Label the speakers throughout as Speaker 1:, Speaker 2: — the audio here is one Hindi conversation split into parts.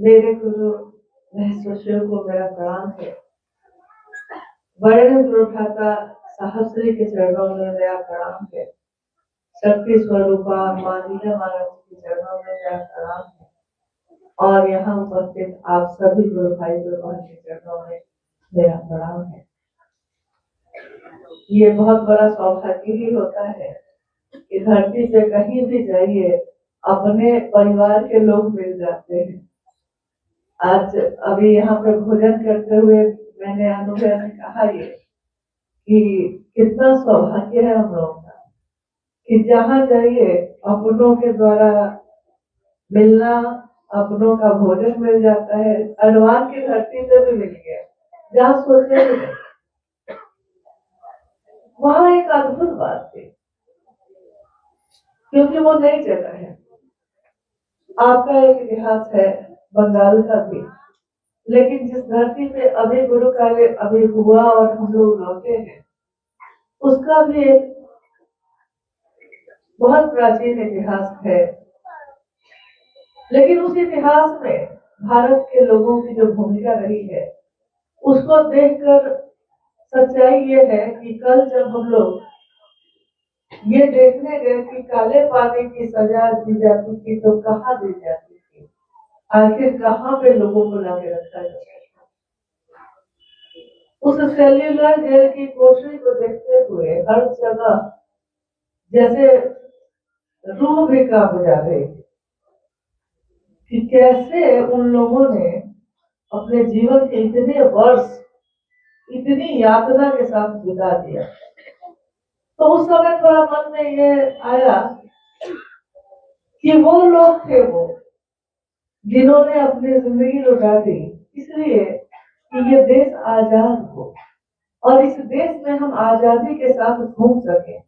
Speaker 1: मेरे गुरु महेश्वर शिव को मेरा प्रणाम है। बड़े गुरु भ्राता साहब श्री के चरणों में मेरा प्रणाम है। शक्ति स्वरूपा मां लीला महाराज के चरणों में मेरा प्रणाम है। और यहाँ उपस्थित आप सभी गुरु भाई गुरु बहन के चरणों में मेरा प्रणाम है। ये बहुत बड़ा सौभाग्य ही होता है कि धरती पे कहीं भी जाइए अपने परिवार के लोग मिल जाते हैं। आज अभी यहाँ पर भोजन करते हुए मैंने अनुभव में कहा ये कि कितना सौभाग्य है हम लोगों का कि जहाँ जाइए अपनों के द्वारा मिलना, अपनों का भोजन मिल जाता है। अडवान की धरती पे भी मिल गया, जहाँ सोचे वहां एक अद्भुत बात थी, क्योंकि वो नई जगह है। आपका एक इतिहास है बंगाल का भी, लेकिन जिस धरती पे अभी गुरु कार्य अभी हुआ और हम लोग लौटे हैं, उसका भी एक बहुत प्राचीन इतिहास है। लेकिन उस इतिहास में भारत के लोगों की जो भूमिका रही है, उसको देखकर सच्चाई ये है कि कल जब हम लोग ये देखने गए कि काले पानी की सजा दी जाती थी तो कहाँ दी जाती थी, आखिर कहाँ पे लोगों को लाके रखा जाता था। उस सेल्यूलर जेल की कोठरी को देखते हुए हर जगह जैसे रूह भी कांप जा रही थी कि कैसे उन लोगों ने अपने जीवन के इतने वर्ष इतनी यातना के साथ बिता दिया। तो उस समय थोड़ा मन में ये आया कि वो लोग थे वो जिन्होंने अपनी जिंदगी लुटा दी इसलिए कि ये देश आजाद हो और इस देश में हम आजादी के साथ घूम सके।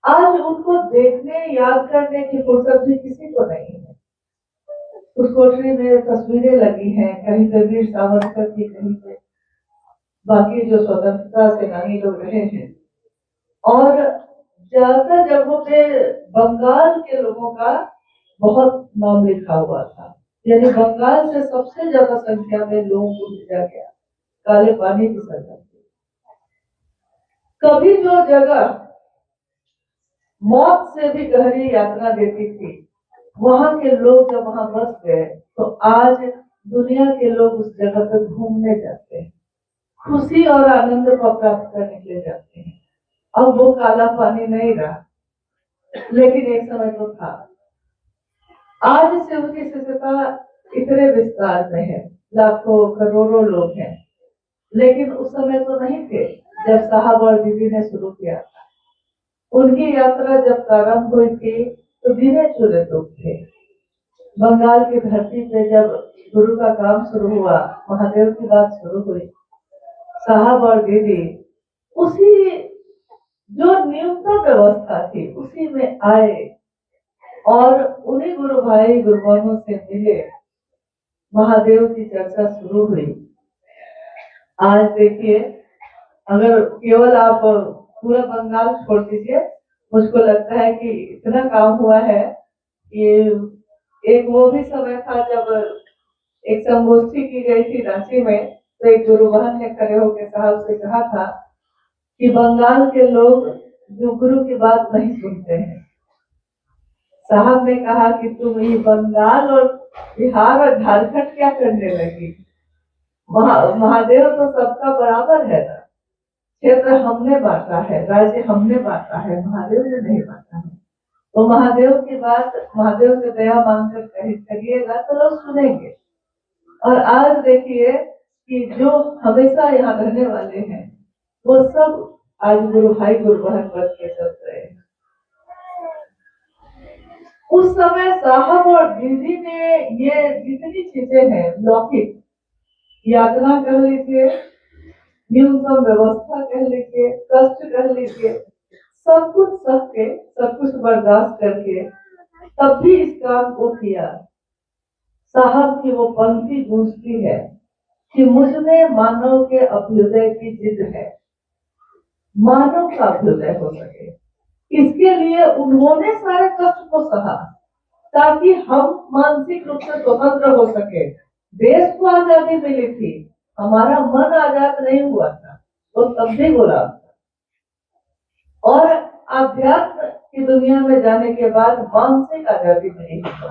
Speaker 1: आज उनको देखने याद करने की फुर्सत भी किसी को नहीं है। उस कोठरी में तस्वीरें लगी हैं, कहीं पे वीर सावरकर की, कहीं पे बाकी जो स्वतंत्रता सेनानी लोग रहे हैं। और ज्यादातर जगहों पे बंगाल के लोगों का बहुत नाम लिखा हुआ था, यानी बंगाल से सबसे ज्यादा संख्या में लोगों को भेजा गया काले पानी की सजा। कभी जो जगह मौत से भी गहरी यात्रा देती थी, वहां के लोग जब वहां बस गए तो आज दुनिया के लोग उस जगह पर घूमने जाते हैं, खुशी और आनंद को प्राप्त करने के लिए जाते हैं। अब वो काला पानी नहीं रहा, लेकिन एक समय तो था। आज शिव की शिष्यता इतने विस्तार में है, लाखों करोड़ों लोग हैं, लेकिन उस समय तो नहीं थे जब साहब और दीदी ने शुरू किया था। उनकी यात्रा जब प्रारंभ हुई थी तो गिने चुने लोग थे। बंगाल की धरती पे जब गुरु का काम शुरू हुआ, महादेव की बात शुरू हुई, साहब और दीदी उसी जो न्यूनतम व्यवस्था थी उसी में आए और उन्हीं गुरु भाई गुरु बहनों से मिले, महादेव की चर्चा शुरू हुई। आज देखिए, अगर केवल आप पूरा बंगाल छोड़ दीजिए, मुझको लगता है कि इतना काम हुआ है कि एक वो भी समय था जब एक संगोष्ठी की गई थी रांची में, तो एक गुरु बहन ने खड़े होकर साहब से कहा था कि बंगाल के लोग जो गुरु की बात नहीं सुनते हैं। साहब ने कहा कि तुम ये बंगाल और बिहार और झारखंड क्या करने लगी, महादेव तो सबका बराबर है ना, क्षेत्र हमने बांटा है, राज्य हमने बांटा है, महादेव ने नहीं बांटा है। तो महादेव की बात महादेव से दया मांगकर करिएगा तो लोग सुनेंगे। और आज देखिए कि जो हमेशा यहाँ रहने वाले हैं वो सब आज गुरु भाई गुरु बहन बन के चल रहे हैं। उस समय साहब और दीदी ने ये जितनी चीजें हैं, लौकिक यातना कह लीजिए, न्यूनतम व्यवस्था कह लीजिए, कष्ट कह लीजिए, सब कुछ सह के, सब कुछ बर्दाश्त करके तब भी इस काम को किया। साहब की वो पंक्ति गूंजती है कि मुझ में मानव के अभ्युदय की जिद है, मानव का अभ्युदय हो सके। इसके लिए उन्होंने सारे कष्ट को सहा ताकि हम मानसिक रूप से स्वतंत्र हो सके देश को आजादी मिली थी, हमारा मन आजाद नहीं हुआ था, वो तब भी गुलाम था। और अध्यात्म की दुनिया में जाने के बाद मानसिक आजादी मिली है।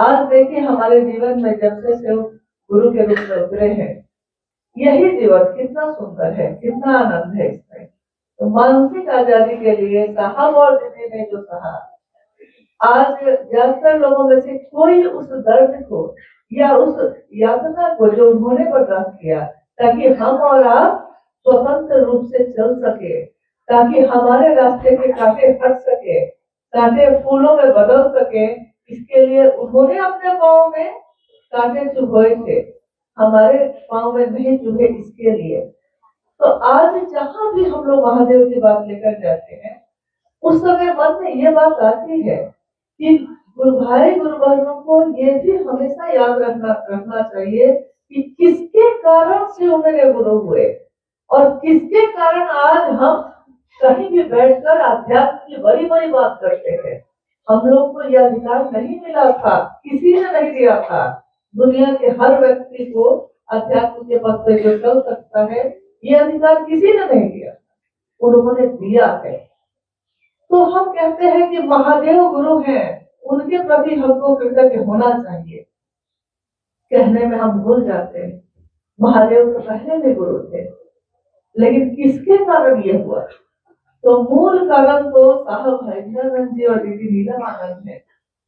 Speaker 1: आज देखिए हमारे जीवन में जब से शिव गुरु के रूप में उतरे हैं, यही जीवन कितना सुंदर है, कितना आनंद है इसमें। तो मानसिक आजादी के लिए साहब और दीदी ने जो कहा, आज ज्यादातर लोगों में से कोई उस दर्द को या उस यातना को जो उन्होंने बर्दाश्त किया, ताकि हम और आप स्वतंत्र रूप से चल सके, ताकि हमारे रास्ते के कांटे हट सके, कांटे फूलों में बदल सके, इसके लिए उन्होंने अपने पाँव में कांटे चुभोए थे, हमारे पाँव में नहीं चुभे, इसके लिए। तो आज जहां भी हम लोग महादेव की बात लेकर जाते हैं, उस समय मन में ये बात आती है कि गुरु भाई गुरु बहनों को ये भी हमेशा याद रखना चाहिए कि किसके कारण से वो मेरे गुरु हुए और किसके कारण आज हम कहीं भी बैठकर अध्यात्म की बड़ी बड़ी बात करते हैं। हम लोग को यह अधिकार नहीं मिला था, किसी ने नहीं दिया था। दुनिया के हर व्यक्ति को अध्यात्म के पथ पर जो चल सकता है, ये अधिकार किसी ने नहीं दिया, उन्होंने दिया है। तो हम कहते हैं कि महादेव गुरु हैं, उनके प्रति हमको कृतज्ञ होना चाहिए। कहने में हम भूल जाते हैं, महादेव तो पहले भी गुरु थे, लेकिन किसके कारण ये हुआ? तो मूल कारण तो साहब हरिंदरानंद जी और दीदी नीलमानंद है।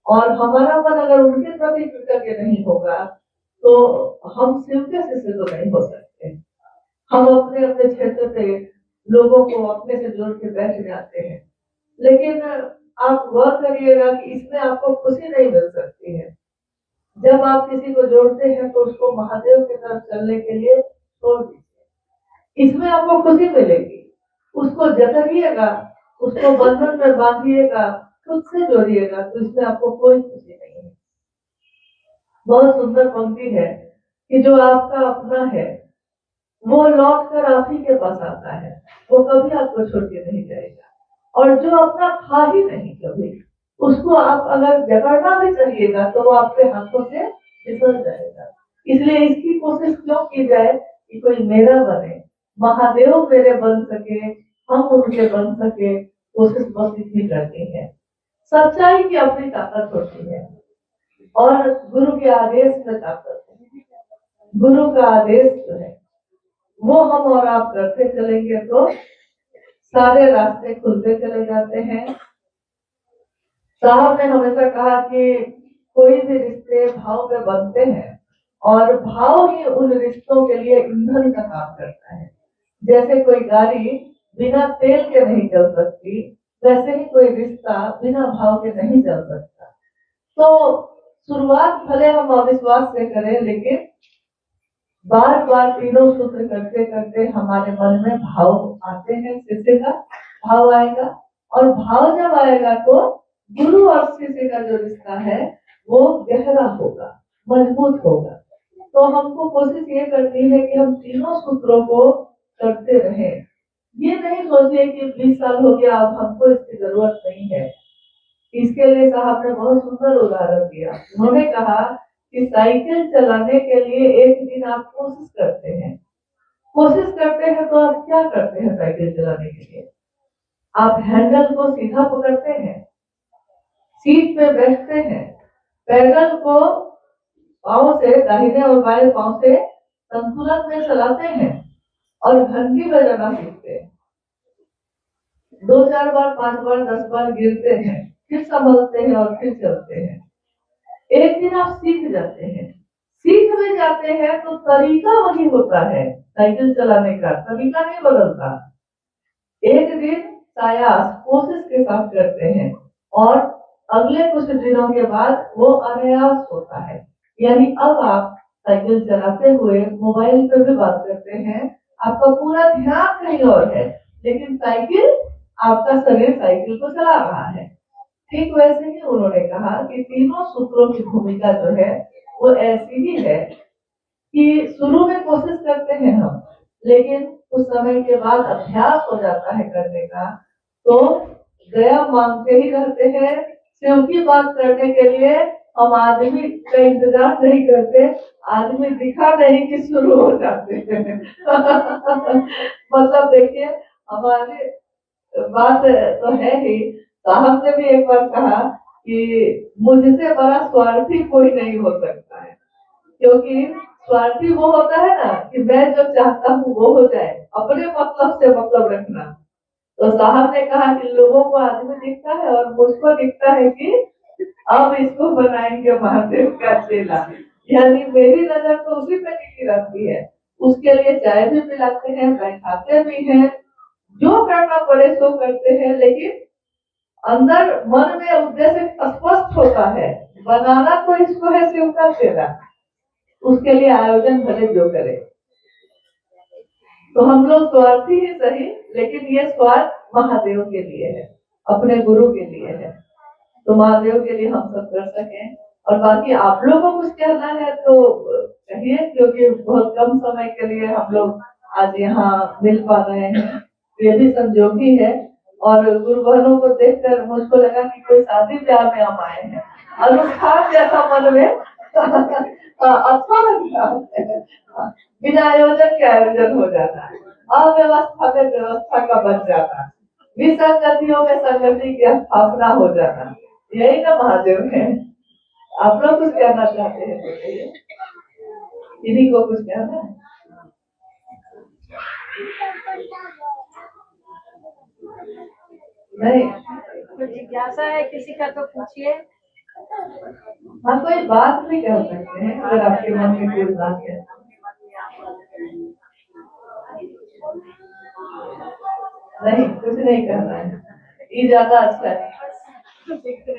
Speaker 1: और हमारा मन अगर उनके प्रति कृतज्ञ नहीं होगा तो हम शिव के शिष्य तो नहीं हो सकते। हम अपने अपने क्षेत्र पे लोगों को अपने से जोड़ के बैठ जाते हैं, लेकिन आप गौर करिएगा कि इसमें आपको खुशी नहीं मिल सकती है। जब आप किसी को जोड़ते हैं तो उसको महादेव की तरफ चलने के लिए छोड़ दीजिए, इसमें आपको खुशी मिलेगी। उसको जकड़िएगा, उसको बंधन में बांधिएगा, खुद से जोड़िएगा, तो इसमें आपको कोई खुशी नहीं है। बहुत सुंदर पंक्ति है कि जो आपका अपना है वो लौट कर आप ही के पास आता है, वो कभी आपको छोड़ के नहीं जाएगा। और जो अपना था ही नहीं कभी, उसको आप अगर जकड़ना भी चाहिएगा तो वो आपके हाथों से फिसल जाएगा। इसलिए इसकी कोशिश क्यों की जाए कि कोई मेरा बने, महादेव मेरे बन सके, हम उनके बन सके, कोशिश बस इतनी करनी है। सच्चाई की अपनी ताकत होती है और गुरु के आदेश में ताकत है। गुरु का आदेश जो है वो हम और आप करते चलेंगे तो सारे रास्ते खुलते चले जाते हैं। साहब ने हमेशा कहा कि कोई भी रिश्ते भाव में बनते हैं और भाव ही उन रिश्तों के लिए ईंधन का काम करता है। जैसे कोई गाड़ी बिना तेल के नहीं चल सकती, वैसे ही कोई रिश्ता बिना भाव के नहीं चल सकता। तो शुरुआत भले हम अविश्वास से करें, लेकिन बार बार तीनों सूत्र करते करते हमारे मन में भाव आते हैं, शिष्य का भाव आएगा। और भाव जब आएगा तो गुरु और शिष्य का जो रिश्ता है वो गहरा होगा, मजबूत होगा। तो हमको कोशिश ये करनी है कि हम तीनों सूत्रों को करते रहें। ये नहीं सोचिए कि 20 साल हो गया अब हमको इसकी जरूरत नहीं है। इसके लिए साहब ने बहुत सुंदर उदाहरण दिया। उन्होंने कहा कि साइकिल चलाने के लिए एक दिन आप कोशिश करते हैं तो आप क्या करते हैं? साइकिल चलाने के लिए आप हैंडल को सीधा पकड़ते हैं, सीट पे बैठते हैं, पैडल को पांव से, दाहिने और बाएं पांव से संतुलन में चलाते हैं और घंटी बजाना सीखते हैं। 2-4 बार, 5 बार, 10 बार गिरते हैं, फिर संभलते हैं और फिर चलते हैं। एक दिन आप सीख जाते हैं। सीख में जाते हैं तो तरीका वही होता है, साइकिल चलाने का तरीका नहीं बदलता। एक दिन प्रयास कोशिश के साथ करते हैं और अगले कुछ दिनों के बाद वो अनायास होता है। यानी अब आप साइकिल चलाते हुए मोबाइल पर भी बात करते हैं, आपका पूरा ध्यान कहीं और है, लेकिन साइकिल, आपका शरीर साइकिल को चला रहा है। ठीक वैसे ही उन्होंने कहा कि तीनों सूत्रों की भूमिका जो है वो ऐसी ही है कि शुरू में कोशिश करते हैं हम, लेकिन कुछ समय के बाद अभ्यास हो जाता है करने का, तो दया मांगते ही रहते हैं। शिव की बात करने के लिए हम आदमी का इंतजार नहीं करते, आदमी दिखा नहीं कि शुरू हो जाते हैं। मतलब देखिए, हमारी बात तो है ही। साहब ने भी एक बार कहा कि मुझसे बड़ा स्वार्थी कोई नहीं हो सकता है, क्योंकि स्वार्थी वो होता है ना कि मैं जो चाहता हूँ वो हो जाए, अपने मतलब से मतलब रखना। तो साहब ने कहा कि लोगों को आदमी दिखता है और मुझको दिखता है कि अब इसको बनाएंगे महादेव का चेला, यानी मेरी नजर तो उसी पे टिकी रहती है। उसके लिए चाय भी पिलाते हैं, बैठाते भी हैं, जो करना पड़े सो करते हैं, लेकिन अंदर मन में उद्देश्य स्पष्ट होता है, बनाना तो इसको है शिव का चेला, उसके लिए आयोजन भले जो करे। तो हम लोग स्वार्थी ही सही, लेकिन ये स्वार्थ महादेव के लिए है, अपने गुरु के लिए है। तो महादेव के लिए हम सब कर सकें। और बाकी आप लोगों को कुछ कहना है तो कहिए, क्योंकि बहुत कम समय के लिए हम लोग आज यहाँ मिल पा रहे हैं, ये भी संजोग ही है। और गुरु बहनों को देखकर मुझको लगा कि कोई शादी ब्याह में हम आए हैं, अनुष्ठान जैसा मन में अच्छा लग रहा है। बिना आयोजन के आयोजन हो जाता है, अव्यवस्था में व्यवस्था का बन जाता, विसंगतियों में संगति की स्थापना हो जाना, यही ना महादेव है। आप लोग कुछ कहना चाहते हैं तो कहिए, इन्हीं को कुछ कहना है। नहीं,
Speaker 2: तो जिज्ञासा है किसी का तो पूछिए।
Speaker 1: हाँ, कोई बात भी कह सकते हैं अगर आपके मन में कोई बात है। नहीं, कुछ नहीं कहना है, ये ज्यादा अच्छा है।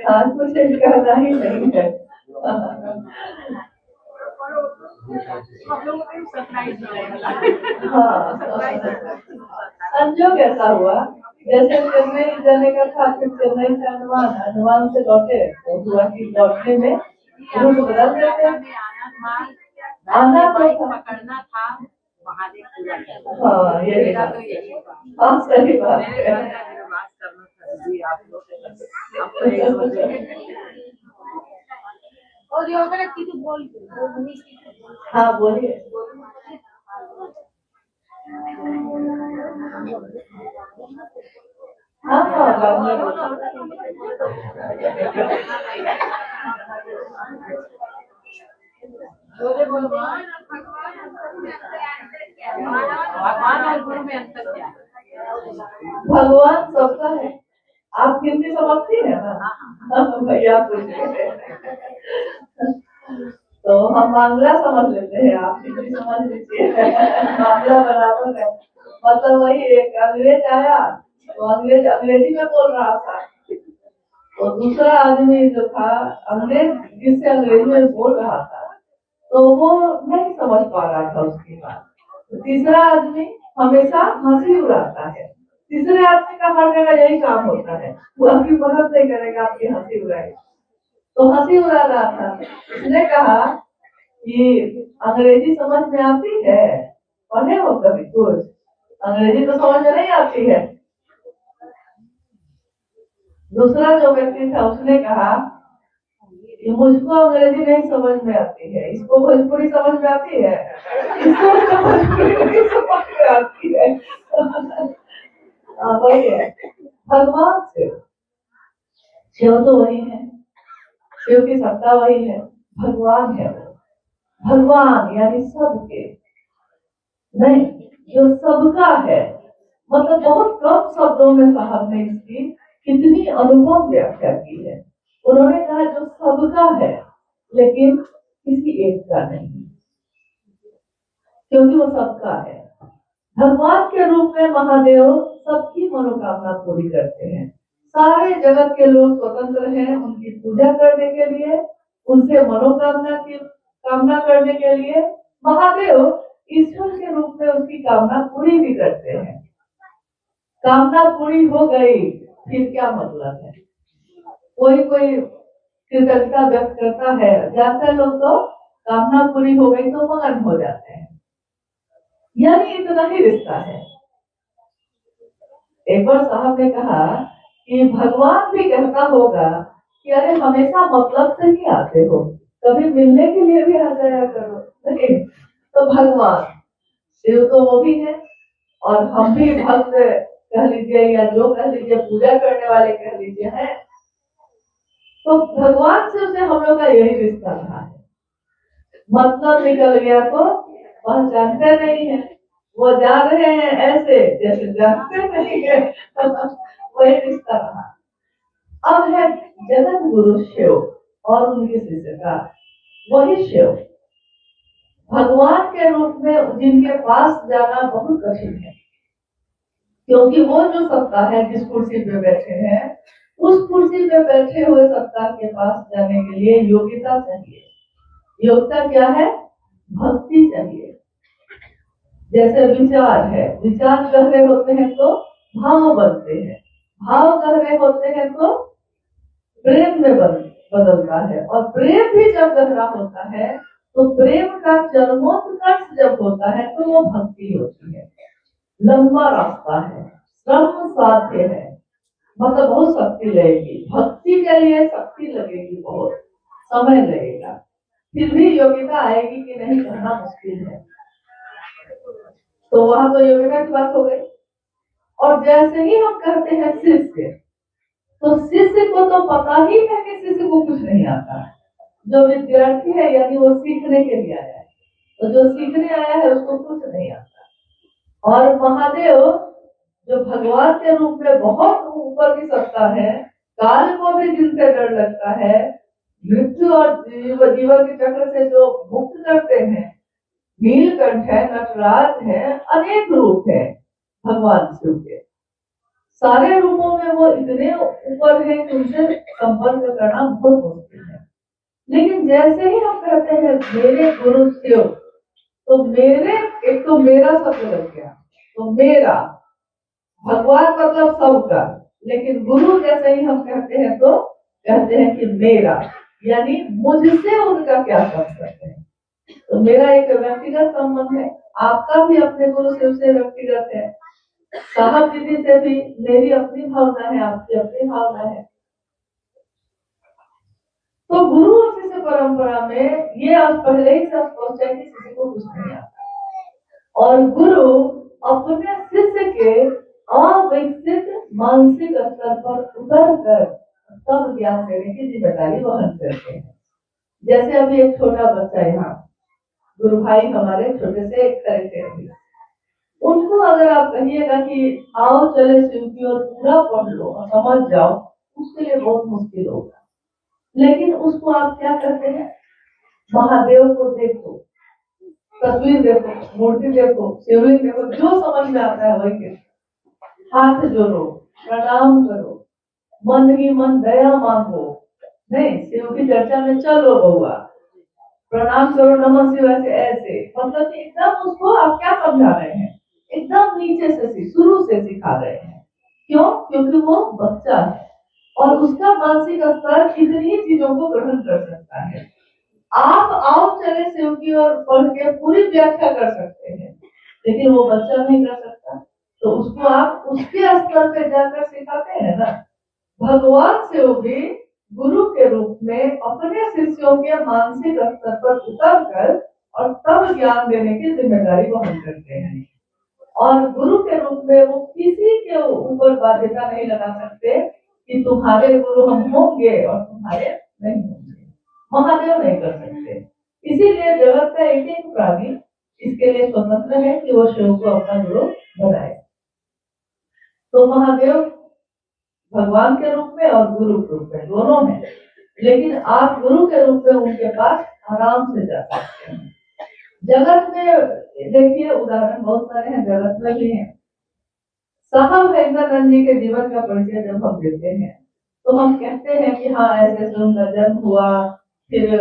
Speaker 1: हाँ, कुछ कहना ही नहीं है। हाँ, संजोग ऐसा हुआ, जैसे चेन्नई जाने का था, फिर चेन्नई से अंडमान, अंडमान से लौटे तो हुआ कि लौटने में रूट बदल देते, आना तो
Speaker 2: पकड़ना था महादेव पूजा।
Speaker 1: हाँ, ये
Speaker 2: तो यही
Speaker 1: हाँ, सही बात है।
Speaker 2: बात करना था आप लोग और योगा की तो बोल।
Speaker 1: हाँ, बोलिए। हाँ हाँ,
Speaker 2: भगवान और गुरु में अंतर क्या है?
Speaker 1: भगवान सबका है। आप हिंदी समझती है ना? भैया पूछे तो हम बांग्ला समझ लेते हैं, आप हिंदी समझ लीजिए। बांग्ला बराबर है। मतलब वही एक अंग्रेज आया तो अंग्रेज अंग्रेजी में बोल रहा था, तो दूसरा आदमी जो था अंग्रेज, जिससे अंग्रेजी में बोल रहा था, तो वो नहीं समझ पा रहा था उसकी बात। तो तीसरा आदमी हमेशा हंसी उड़ाता है, तीसरे आदमी का हर जगह यही काम होता है, वो आपकी मदद नहीं करेगा, आपकी हंसी उड़ाएगा। तो हंसी उड़ा रहा था, उसने कहा कि अंग्रेजी समझ में आती है, पढ़े हो कभी कुछ? अंग्रेजी तो समझ में नहीं आती है। दूसरा जो व्यक्ति था उसने कहा कि मुझको अंग्रेजी नहीं समझ में आती है, इसको भोजपुरी समझ में आती है, इसको भोजपुरी नहीं समझ में आती है। वही है भगवान शिव, शिव तो वही है, शिव की सत्ता वही है, भगवान है वो। भगवान यानी सबके नहीं, जो सबका है। मतलब बहुत कम शब्दों में साहब ने इसकी कितनी अनुभव व्याख्या की है। उन्होंने कहा जो सबका है लेकिन किसी एक का नहीं, क्योंकि वो सबका है। भगवान के रूप में महादेव सबकी मनोकामना पूरी करते हैं। सारे जगत के लोग स्वतंत्र हैं उनकी पूजा करने के लिए, उनसे मनोकामना की कामना करने के लिए। महादेव ईश्वर के रूप में उसकी कामना पूरी भी करते हैं। कामना पूरी हो गई फिर क्या मतलब है? कोई कोई कृतज्ञता व्यक्त करता है, ज्यादातर लोग तो कामना पूरी हो गई तो मगन हो जाते हैं, यानी इतना ही रिश्ता है। एक बार साहब ने कहा कि भगवान भी कहता होगा कि अरे हमेशा मतलब से ही आते हो, कभी मिलने के लिए भी आ जाया करो। नहीं तो भगवान शिव तो वो भी है, और हम भी भक्त कह लीजिए या जो कह लीजिए, पूजा करने वाले कह लीजिए हैं। तो भगवान से उसे हम लोग का यही रिश्ता रहा है। मतलब निकल गया तो पहचानते नहीं है, वो जा रहे हैं ऐसे जैसे जानते नहीं है। वही रिश्ता रहा। अब है जगत गुरु शिव और उनके शिष्य का वही शिव, भगवान के रूप में जिनके पास जाना बहुत कठिन है, क्योंकि वो जो सत्ता है जिस कुर्सी पे बैठे हैं, उस कुर्सी पे बैठे हुए सत्ता के पास जाने के लिए योग्यता चाहिए। योग्यता क्या है? भक्ति चाहिए। जैसे विचार है, विचार गहरे होते हैं तो भाव बनते हैं, भाव गहरे होते हैं तो प्रेम में बदलता है, और प्रेम भी जब गहरा होता है तो प्रेम का चरमोत्कर्ष जब होता है तो वो भक्ति होती है। लंबा रास्ता है, श्रम साध्य है, मतलब बहुत शक्ति लगेगी, भक्ति के लिए शक्ति लगेगी, बहुत समय लगेगा, फिर भी योग्यता आएगी कि नहीं कहना मुश्किल है। तो वहां तो योग्यता की बात हो गई। और जैसे ही हम कहते हैं शिष्य, तो शिष्य को तो पता ही है कि शिष्य को कुछ नहीं आता है। जो विद्यार्थी है यानी वो सीखने के लिए आया है, तो जो सीखने आया है उसको कुछ नहीं आता। और महादेव जो भगवान के रूप में बहुत ऊपर की सत्ता है, काल को भी जिनसे डर लगता है, मृत्यु और जीवन के चक्र से जो मुक्त करते हैं, नीलकंठ है, नटराज है, अनेक रूप है भगवान शिव के। सारे रूपों में वो इतने ऊपर है कि उनसे संपर्क करना बहुत मुश्किल है। लेकिन जैसे ही हम कहते हैं मेरे गुरु शिव, तो मेरे एक तो मेरा शब्द लग गया, तो मेरा भगवान मतलब सबका, लेकिन गुरु जैसे ही हम कहते हैं तो कहते हैं कि मेरा, यानी मुझसे उनका क्या संबंध है। तो मेरा एक व्यक्तिगत संबंध है, आपका भी अपने गुरु शिव से व्यक्तिगत है, साहब दीदी से भी मेरी अपनी भावना है, आपकी अपनी भावना है। तो गुरु और शिष्य परंपरा में ये आज पहले ही सब स्पष्ट है कि किसी को कुछ नहीं आता, और गुरु अपने शिष्य के अविकसित मानसिक स्तर पर उतर कर तब ज्ञान देने की जिम्मेदारी वहन करते हैं। जैसे अभी एक छोटा बच्चा यहाँ, गुरु भाई हमारे छोटे से एक तरह से, उनको अगर आप कहिएगा कि आओ चले शिव की ओर, पूरा पढ़ लो और समझ जाओ, उसके लिए बहुत मुश्किल होगा। लेकिन उसको आप क्या करते हैं? महादेव को देखो, तस्वीर देखो, मूर्ति देखो, शिवलिंग देखो, जो समझ में आता है वही देखो, हाथ जोड़ो, प्रणाम करो, मन ही मन दया मांगो, नहीं शिव की चर्चा में चलो बउआ, प्रणाम करो, नमः शिवाय से ऐसे, मतलब एकदम उसको आप क्या समझा रहे हैं? एकदम नीचे से शुरू से सिखा रहे हैं। क्यों? क्योंकि वो बच्चा है और उसका मानसिक स्तर इतनी चीजों को ग्रहण कर सकता है। आप आओ चले शिव की ओर पढ़ के पूरी व्याख्या कर सकते हैं, लेकिन वो बच्चा नहीं कर सकता, तो उसको आप उसके स्तर पे जाकर सिखाते हैं ना। भगवान शिव भी गुरु के रूप में अपने शिष्यों के मानसिक स्तर पर उतर कर और तब ज्ञान देने की जिम्मेदारी वहन करते हैं। और गुरु के रूप में वो किसी के ऊपर बाध्यता नहीं लगा सकते कि तुम्हारे गुरु हम होंगे और तुम्हारे नहीं होंगे। महादेव नहीं कर सकते। इसीलिए जगत का एक एक प्राणी इसके लिए स्वतंत्र है कि वो शिव को अपना गुरु बनाए। तो महादेव भगवान के रूप में और गुरु के रूप में दोनों हैं, लेकिन आप गुरु के रूप में उनके पास आराम से जा सकते हैं। जगत में देखिए उदाहरण बहुत सारे हैं, जगत में भी हैं। साहब हरिंद्रानंद जी के जीवन का परिचय जब हम देते हैं तो हम कहते हैं कि हाँ ऐसे उनका जन्म हुआ, फिर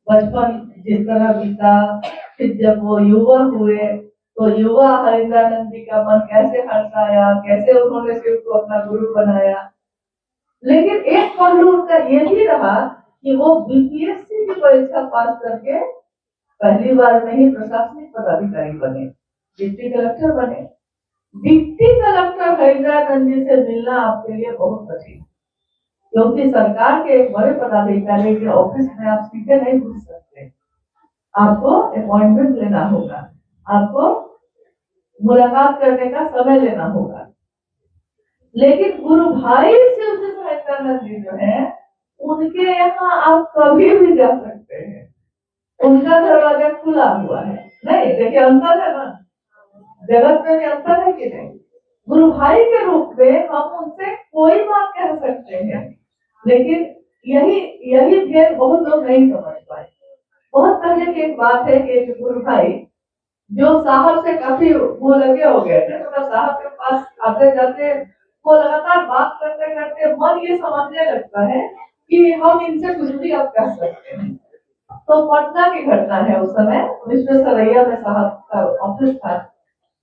Speaker 1: बचपन जिस तरह बीता, फिर जब वो युवा हुए तो युवा हरिंद्रानंद जी का मन कैसे हर्षाया, कैसे उन्होंने शिव को अपना गुरु बनाया। लेकिन एक पहलू उनका ये भी रहा कि वो बीपीएससी की परीक्षा पास करके पहली बार में ही प्रशासनिक पदाधिकारी बने, डिप्टी कलेक्टर बने। डिप्टी कलेक्टर हरिंद्रानंद जी से मिलना आपके लिए बहुत कठिन, क्योंकि सरकार के एक बड़े पदाधिकारी के ऑफिस में आप सीधे नहीं घुस सकते, आपको अपॉइंटमेंट लेना होगा, आपको मुलाकात करने का समय लेना होगा। लेकिन गुरु भाई शिव सहायतानंद जी जो है, उनके यहाँ आप कभी भी जा सकते हैं, उनका दरवाजा खुला हुआ है। नहीं देखिए, अंतर है ना, जगत में भी अंतर है कि नहीं। गुरु भाई के रूप में हम उनसे कोई बात कह सकते हैं, लेकिन यही भेद बहुत लोग नहीं समझ पाए। बहुत पहले की एक बात है कि एक गुरु भाई जो साहब से काफी वो लगे हो गए थे, मतलब साहब के पास आते जाते वो लगातार बात करते करते मन ये समझने लगता है कि हम इनसे कुछ भी अब कह सकते हैं। तो पटना की घटना है, उस समय विश्वेश्वरैया में साहब का ऑफिस था।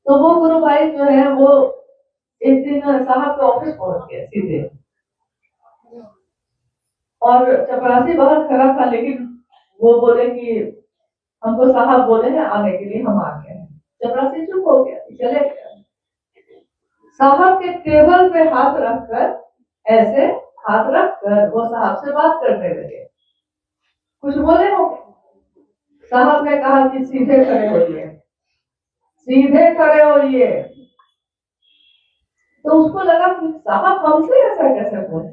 Speaker 1: तो वो गुरु भाई जो है वो एक दिन साहब के ऑफिस पहुंच गए सीधे, और चपरासी बहुत खराब था, लेकिन वो बोले कि हमको साहब बोले हैं आने के लिए, हम आ गए हैं। चपरासी चुप हो गया, चले गए। साहब के टेबल पे हाथ रखकर, ऐसे हाथ रखकर वो साहब से बात करने लगे। कुछ बोले हो, साहब ने कहा कि सीधे खड़े होइए, सीधे खड़े होइए। तो उसको लगा कि साहब हमसे ऐसा कैसे बोले,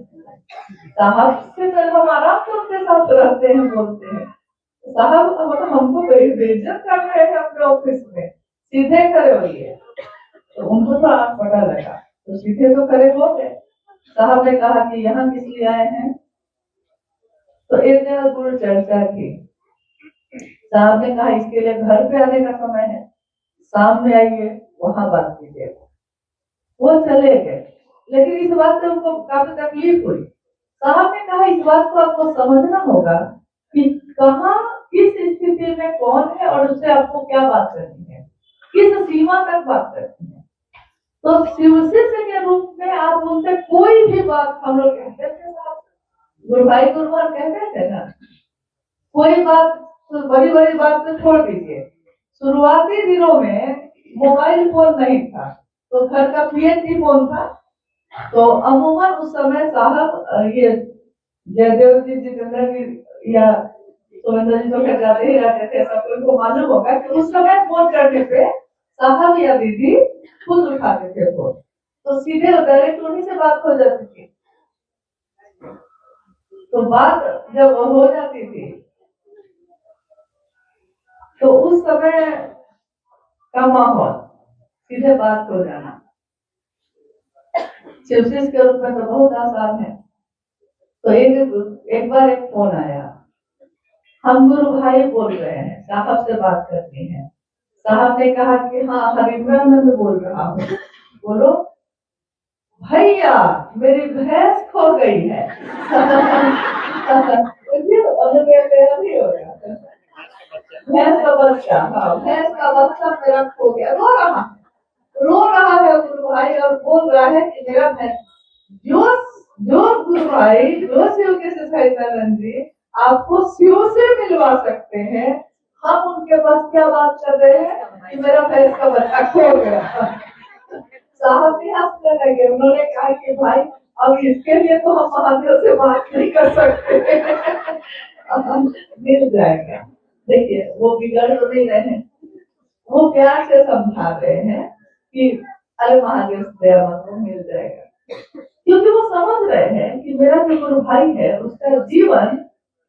Speaker 1: साहब से तो हम आराम से उनके साथ रहते हैं, बोलते हैं, साहब मतलब हमको बेइज्जत कर रहे हैं अपने ऑफिस में, सीधे खड़े होइए। तो उनको तो आग पता लगा, तो सीधे तो खड़े हो गए। साहब ने कहा कि यहाँ किस लिए आए हैं? तो एक जगह गुरु चर्चा की, साहब ने कहा इसके लिए घर पे आने का समय है, शाम में आइए, वहां बात कीजिएगा। वो चले गए, लेकिन इस बात से उनको काफी तकलीफ हुई। साहब ने कहा इस बात को आपको समझना होगा कि कहाँ किस स्थिति में कौन है और उससे आपको क्या बात करनी है, किस सीमा तक बात करनी है। तो शिव शिष्य के रूप में आप उनसे कोई भी बात, हम लोग कहते थे गुरु भाई गुरुवार कहते थे ना, कोई बात तो बड़ी बड़ी बात तो छोड़ दीजिए। शुरुआती दिनों में मोबाइल फोन नहीं था, तो घर का PNG फोन था। तो अमूमन उस समय साहब ये जयदेव जी, जितेंद्र जी या सुरेंद्र जी तो घर जाते ही रहते थे, सबको इनको मालूम होगा कि उस समय फोन करने पे साहब या दीदी खुद उठाते थे फोन, तो सीधे डायरेक्ट उन्हीं से बात हो जाती थी। तो बात जब हो जाती थी तो उस समय का माहौल, सीधे बात हो जाना शिवशिष के रूप में तो बहुत आसान है। तो एक बार एक फोन आया, हम गुरु भाई बोल रहे हैं, साहब से बात करनी है। साहब ने कहा कि हाँ हरिद्रानंद बोल रहा हूँ, बोलो। भैया मेरी भैंस खो गई है। भैंस का बच्चा, हाँ भैंस का बच्चा मेरा खो गया, रो रहा है गुरु भाई, और बोल रहा है कि मेरा भैंस, जो गुरु भाई, जो शिव के सहायतानंद जी आपको शिव से मिलवा सकते हैं, हम उनके पास क्या बात कर रहे हैं कि मेरा भैंस का बच्चा खो गया। साहब भी हंसने लगे, उन्होंने कहा कि भाई अब इसके लिए तो हम महादेव से बात नहीं कर सकते। मिल जाएगा। देखिए वो बिगड़ तो नहीं रहे हैं, वो प्यार से समझा रहे हैं कि अरे महादेव से दया मत, मिल जाएगा। क्योंकि वो समझ रहे हैं कि मेरा जो गुरु भाई है उसका जीवन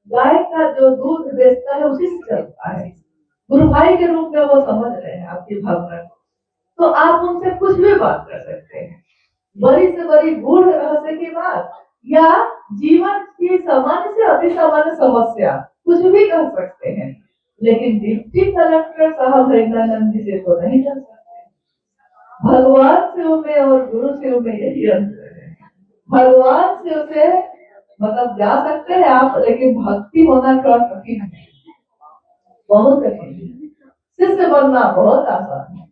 Speaker 1: गाय का जो दूध बेचता है उसी से चलता है। गुरु भाई के रूप में वो समझ रहे हैं आपकी भावना को, तो आप उनसे कुछ भी बात कर सकते हैं, बड़ी से बड़ी गूढ़ रहस्य की बात या जीवन की सामान्य से अति सामान्य समस्या, कुछ भी कर सकते हैं। लेकिन डिप्टी कलेक्टर साहब हरिद्रानंद जी से तो नहीं कर सकते। भगवान शिव में और गुरु शिव में यही अंतर है। भगवान शिव से मतलब जा सकते हैं आप, लेकिन भक्ति होना थोड़ा कठिन है, बहुत कठिन है। शिष्य बनना बहुत आसान है,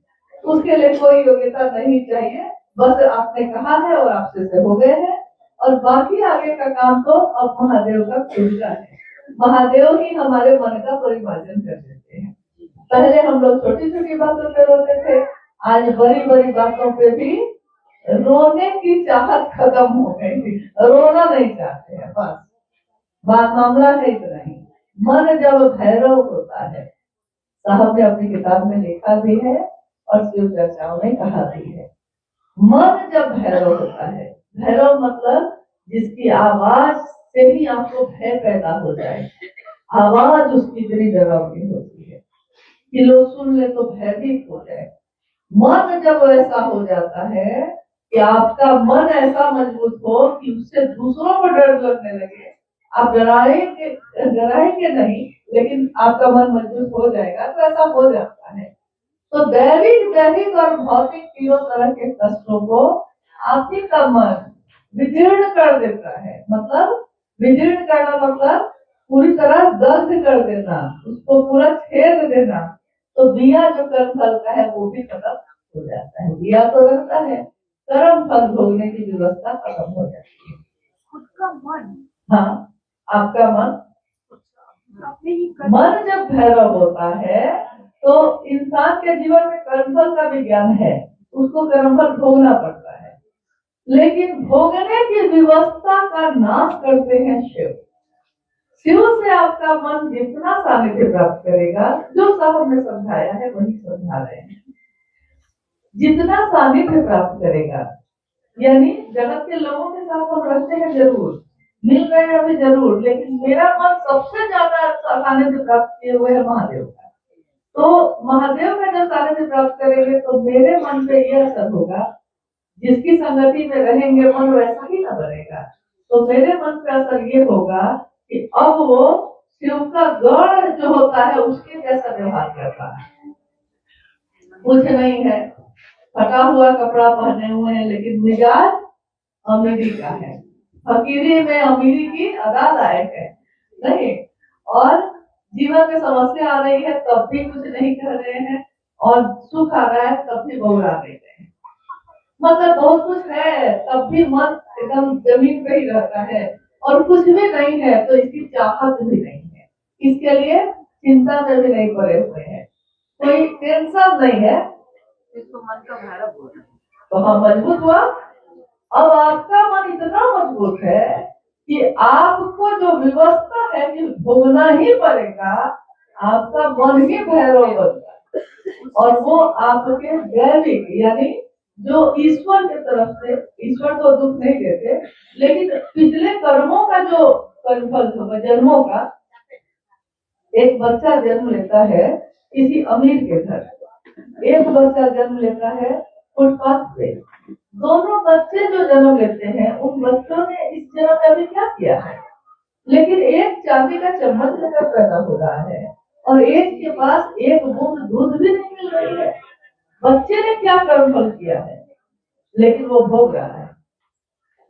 Speaker 1: उसके लिए कोई योग्यता नहीं चाहिए, बस आपने कहा है और आप शिष्य हो गए हैं, और बाकी आगे का काम तो अब महादेव का खुद का है। महादेव ही हमारे मन का परिमार्जन कर देते हैं। पहले हम लोग छोटी छोटी बातों पे रोते थे, आज बड़ी बड़ी बातों पे भी रोने की चाहत खत्म हो गई, रोना नहीं चाहते हैं, बस बात मामला है इतना ही। मन जब भैरव होता है, साहब ने अपनी किताब में लिखा भी है और शिव चर्चाओं में कहा भी है, मन जब भैरव होता है, भैरव मतलब जिसकी आवाज से ही आपको भय पैदा हो जाए, आवाज उसकी इतनी डरावनी होती है कि लोग सुन ले तो भयभीत हो जाए। मन जब ऐसा हो जाता है कि आपका मन ऐसा मजबूत हो कि उससे दूसरों को डर लगने लगे, आप डराएंगे नहीं, लेकिन आपका मन मजबूत हो जाएगा, तो ऐसा हो जाता है। तो दैविक और भौतिक तीनों तरह के कष्टों को आप ही का मन विजीर्ण कर देता है। मतलब विजीर्ण करना मतलब पूरी तरह दग्ध कर देना, उसको पूरा छेद देना। तो दिया जो कर्म फल का है वो भी खत्म हो जाता है। दिया तो रहता है, कर्म फल भोगने की व्यवस्था खत्म हो जाती है।
Speaker 2: खुद का मन,
Speaker 1: हाँ, आपका मन मन जब भैरव होता है तो इंसान के जीवन में कर्मफल का भी ज्ञान है, उसको कर्मफल भोगना पड़ता है, लेकिन भोगने की व्यवस्था का नाश करते हैं शिव। शिव से आपका मन जितना सानिध्य प्राप्त करेगा, जो साहब ने समझाया है वही समझा रहे हैं, जितना सानिध्य प्राप्त करेगा, यानी जगत के लोगों के साथ हम रहते हैं जरूर, मिल रहे हैं अभी जरूर, लेकिन मेरा मन सबसे ज्यादा सानिध्य प्राप्त किए हुए है महादेव का। तो महादेव का जब सानिध्य प्राप्त करेंगे तो मेरे मन पे ये असर होगा, जिसकी संगति में रहेंगे मन वैसा ही न बनेगा। तो मेरे मन पे असर ये होगा कि अब वो शिव का गढ़ जो होता है उसके जैसा व्यवहार करता है। कुछ नहीं है, फटा हुआ कपड़ा पहने हुए हैं, लेकिन मिजाज अमीरी का है, फकीरी में अमीरी की अदा लायक है नहीं। और जीवन में समस्या आ रही है तब भी कुछ नहीं कर रहे हैं, और सुख आ रहा है तब भी बहुरा रहे हैं। मतलब बहुत कुछ है तब भी मन एकदम जमीन पे ही रहता है, और कुछ भी नहीं है तो इसकी चाहत भी नहीं है, इसके लिए चिंता में भी नहीं पड़े हुए हैं, कोई टेंशन नहीं है,
Speaker 2: इसको मन का भैरव बोलते हैं।
Speaker 1: तो हाँ मजबूत हुआ। अब आपका मन इतना मजबूत है कि आपको जो व्यवस्था है कि भोगना ही पड़ेगा, आपका मन ही भैरव बनता है, और वो आपके दैविक यानी जो ईश्वर की तरफ से, ईश्वर तो दुख नहीं देते, लेकिन पिछले कर्मों का जो कर्मफल होगा, जन्मों का, एक बच्चा जन्म लेता है किसी अमीर के घर, एक बच्चा जन्म लेता है फुटपाथ पे। दोनों बच्चे जो जन्म लेते हैं उन बच्चों ने इस जन्म में अभी क्या किया है, लेकिन एक चांदी का चम्मच लेकर पैदा हो रहा है और एक के पास एक बूंद दूध भी नहीं मिल रही है। बच्चे ने क्या कर्मफल किया है, लेकिन वो भोग रहा है,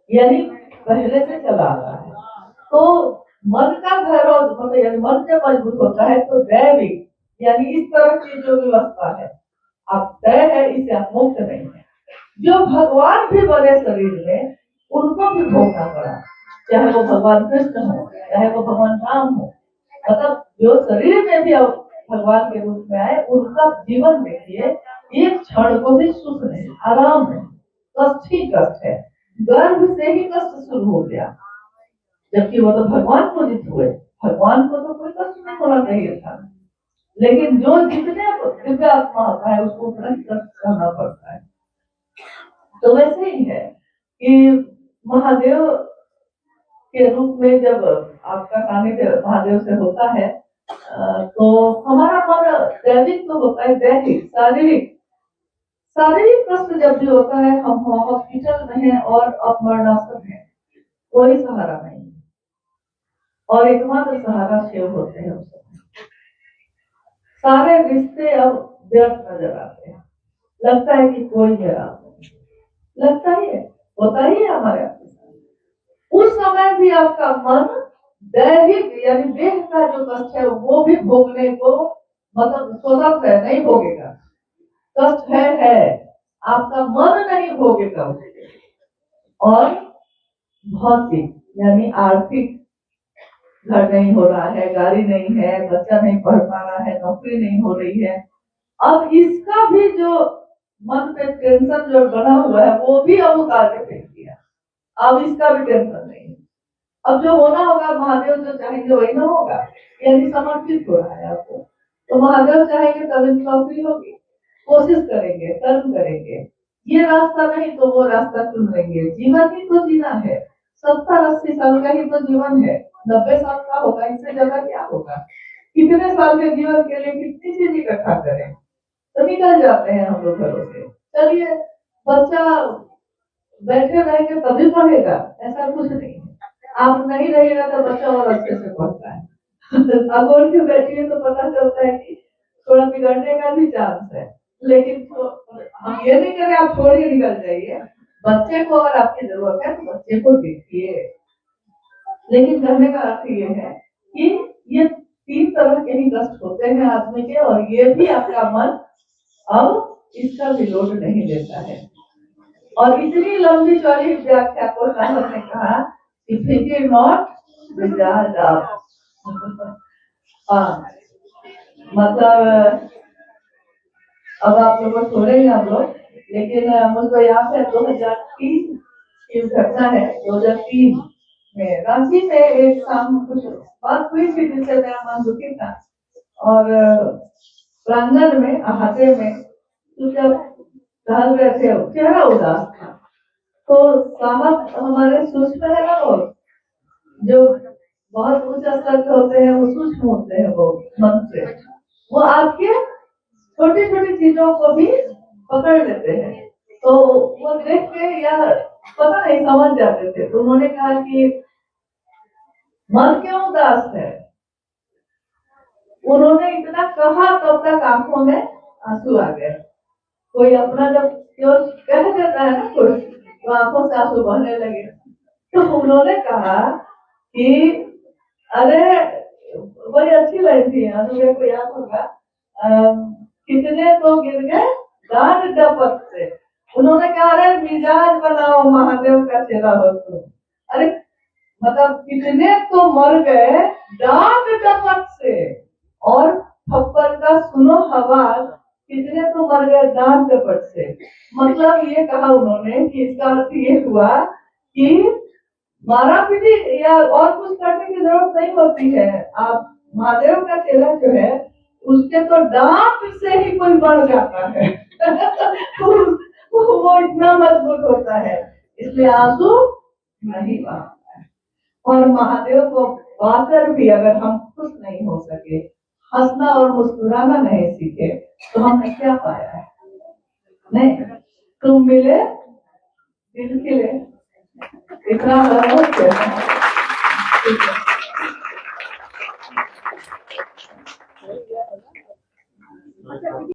Speaker 1: यानी पहले से चला आ रहा है। तो मन का भैरव मतलब यानी मन जब मजबूत होता है तो दैविक यानी इस तरह की जो व्यवस्था है, आप तय है, इसे आप मुक्त नहीं है। जो भगवान भी बने शरीर में उनको भी भोगना पड़ा, चाहे वो भगवान कृष्ण हो, चाहे वो भगवान राम हो, मतलब जो शरीर में भी भगवान के रूप में आए उनका जीवन देखिए, एक क्षण को भी सुख नहीं, आराम नहीं, कष्ट ही कष्ट है, गर्भ से ही कष्ट शुरू हो गया, जबकि वो तो भगवान पूजित हुए, भगवान को तो कोई कष्ट नहीं होना चाहिए था, लेकिन जो जितने दिव्य आत्मा होता है उसको उतना ही कष्ट करना पड़ता है। तो वैसे ही है कि महादेव के रूप में जब आपका सानिध्य महादेव से होता है तो हमारा मन दैविक तो होता है, दैहिक शारीरिक कष्ट जब भी होता है, हम हॉस्पिटल में हैं और अपमरणासन है, कोई सहारा नहीं, और एकमात्र सहारा शिव होते हैं। उस समय सारे रिश्ते अब व्यर्थ नजर आते हैं, लगता है कि कोई मेरा नहीं, लगता ही है, होता ही है हमारे यहाँ। उस समय भी आपका मन दैहिक यानी देह का जो कष्ट है वो भी भोगने को मतलब स्वतंत्र है, नहीं भोगेगा, कष्ट है, आपका मन नहीं भोगेगा उसके। और भौतिक यानी आर्थिक, घर नहीं हो रहा है, गाड़ी नहीं है, बच्चा नहीं पढ़ पा रहा है, नौकरी नहीं हो रही है, अब इसका भी जो मन पे टेंशन जो बना हुआ है वो भी अब उतार के फेंक दिया। अब इसका भी टेंशन नहीं है। अब जो होना होगा महादेव जो चाहेंगे वही ना होगा, यानी समर्पित हो रहा है आपको। तो महादेव चाहेंगे तभी नौकरी होगी। कोशिश करेंगे, कर्म करेंगे, ये रास्ता नहीं तो वो रास्ता चुन लेंगे। जीवन ही तो जीना है, 70-80 साल का ही तो जीवन है, 90 साल का होगा, इससे ज्यादा क्या होगा। कितने साल के जीवन के लिए कितनी चीज इकट्ठा करें, तो निकल जाते हैं हम लोग घरों से। चलिए, बच्चा बैठे रहेंगे तभी पढ़ेगा, ऐसा कुछ नहीं है। आप नहीं रहेगा तो बच्चा और अच्छे से पढ़ता है। अगोर के बैठिए तो पता चलता है कि थोड़ा बिगड़ने का भी चांस है। लेकिन तो हम ये नहीं करें आप छोड़ के निकल जाइए। बच्चे को अगर आपकी जरूरत है तो बच्चे को देखिए। लेकिन कहने का अर्थ ये है कि ये 3 तरह के ही कष्ट होते हैं आदमी के, और ये भी आपका मन अब इसका भी लोड नहीं लेता है। और इतनी लंबी चौड़ी व्याख्या को साहब ने कहा कि फिकिर नॉट विजाज आप। मतलब अब आप लोगों को छोड़ेंगे हम लोग, लेकिन मुझको याद है 2003 की घटना है। 2003 में रांची में एक शाम कुछ बात हुई थी जिससे मेरा मन दुखी था, और प्रांगण में अहाते में जब टहल रहे थे, चेहरा उदास था। तो साहब हमारे सूक्ष्म है ना, वो जो बहुत उच्च स्तर के होते हैं वो सूक्ष्म होते हैं, वो मन से वो आपके छोटी छोटी चीजों को भी पकड़ लेते हैं। तो वो देख के या पता नहीं समझ जाते थे। तो उन्होंने कहा कि मन क्यों उदास है। उन्होंने इतना कहा तब तक आंखों में आंसू आ गए। कोई अपना जब क्यों कह देता है ना कुछ, तो आंखों से आंसू बहने लगे। तो उन्होंने कहा कि अरे, बड़ी अच्छी लाइन थी, अनुगे को याद होगा, कितने तो गिर गए डांट डपट से। उन्होंने कहा अरे मिजाज बनाओ, महादेव का चेला हो तुम। अरे मतलब कितने तो मर गए डांट डपट से, और थप्पड़ का सुनो आवाज, कितने तो मर गए डांट डपट से। मतलब ये कहा उन्होंने कि इसका अर्थ ये हुआ कि मारा पीटी या और कुछ करने की जरूरत नहीं होती है। आप महादेव का चेला जो है उसके तो डांट से ही कोई बढ़ जाता है। वो इतना मजबूत होता है, इसलिए आंसू नहीं बहाता है। और महादेव को पाकर भी अगर हम खुश नहीं हो सके, हंसना और मुस्कुराना नहीं सीखे, तो हमने क्या पाया है। नहीं, तुम मिले दिल खिले, इतना बड़ा